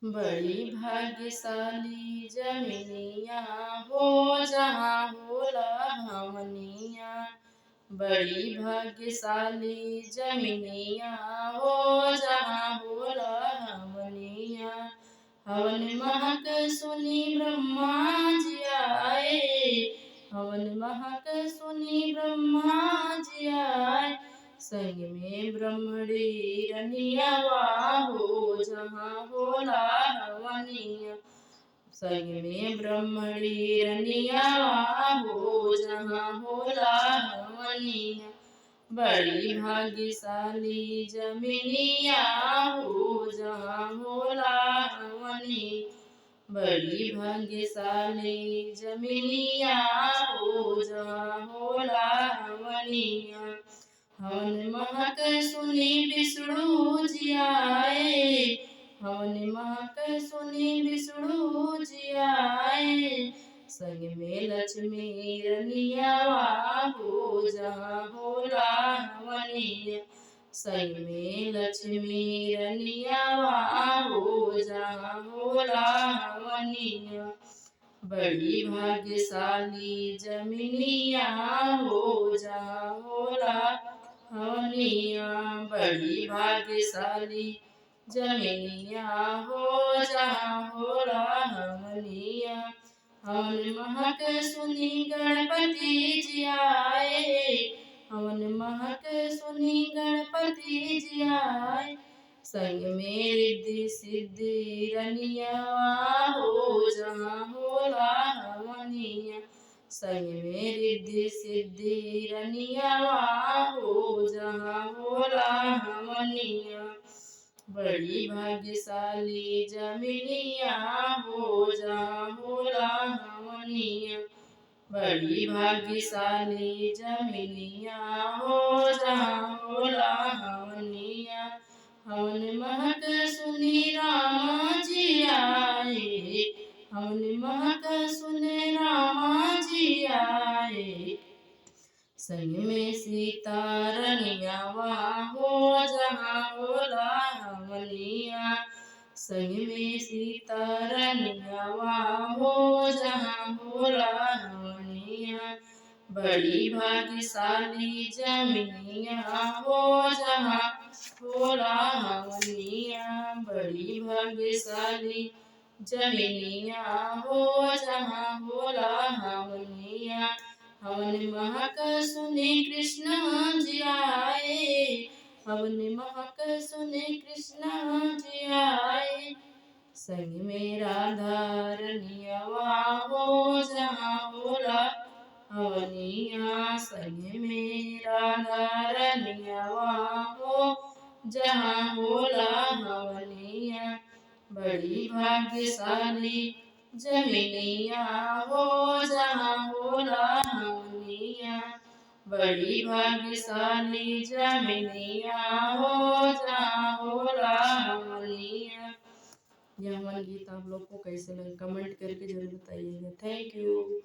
बड़ी भाग्यशाली जमीनिया हो जहाँ होला हमनिया। बड़ी भाग्यशाली जमीनिया हो जहाँ होला हमनिया। हवन महक सुनी ब्रह्मा जी आए, हवन महक सुनी ब्रह्मा जी आए। संग में ब्रह्मणी रनियावा हो जहाँ होला हवनिया। संग में ब्रह्मणी रनियावा हो जहाँ होला हवनिया। बड़ी भाग्यशाली जमीनिया हो जहाँ होला हवनिया। बड़ी भाग्यशाली जमीनिया हो जहाँ होला हवनिया। हवन महक सुनी विष्णु जी आए, हवन महक सुनी विष्णु जी आए। संग में लक्ष्मी रनियावा हो जहाँ होला हवनिया। संग में लक्ष्मी रनियावा हो जहाँ होला हवनिया। बड़ी भाग्यशाली जमीनिया हो जहाँ होला हवनिया। बड़ी भाग्यशाली जमीनिया हो जहाँ होला हवनिया। हवन महक सुनी गणपति जी आए, हवन महक सुनी गणपति जी आए। संग में रिद्धि सिद्धि रनियावा हो जहाँ होला हवनिया। संग में रिद्धि सिद्धि रनियावा हो जहाँ होला हवनिया। बड़ी भाग्यशाली जमीनिया हो जहाँ होला हवनिया। बड़ी भाग्यशाली जमीनिया हो जहाँ होला हवनिया। हवन महक सुनी राम जी आए, हवन महक सुने राम जी आए। संग में सीता रनियावा हो जहाँ होला हवनिया। संग में सीता रनियावा हो जहाँ होला हवनिया। बड़ी भाग्यशाली जमीनिया हो जहाँ होला हवनिया। बड़ी भाग्यशाली जमीनिया हो जहाँ होला हवनिया। हवन महक सुने कृष्ण जी आए, हवन महक सुने कृष्ण जी आए। संग में राधा रनियावा हो जहाँ होला हवनिया। संग में राधा रनियावा हो जहाँ होला हवनिया। बड़ी भाग्यशाली जमीनिया हो जहाँ होला हवनिया। बड़ी भाग्यशाली जमीनिया हो जहाँ होला हवनिया। यह हमारा गीत आप लोग को कैसे लगे कमेंट करके जरूर बताइएगा। Thank you.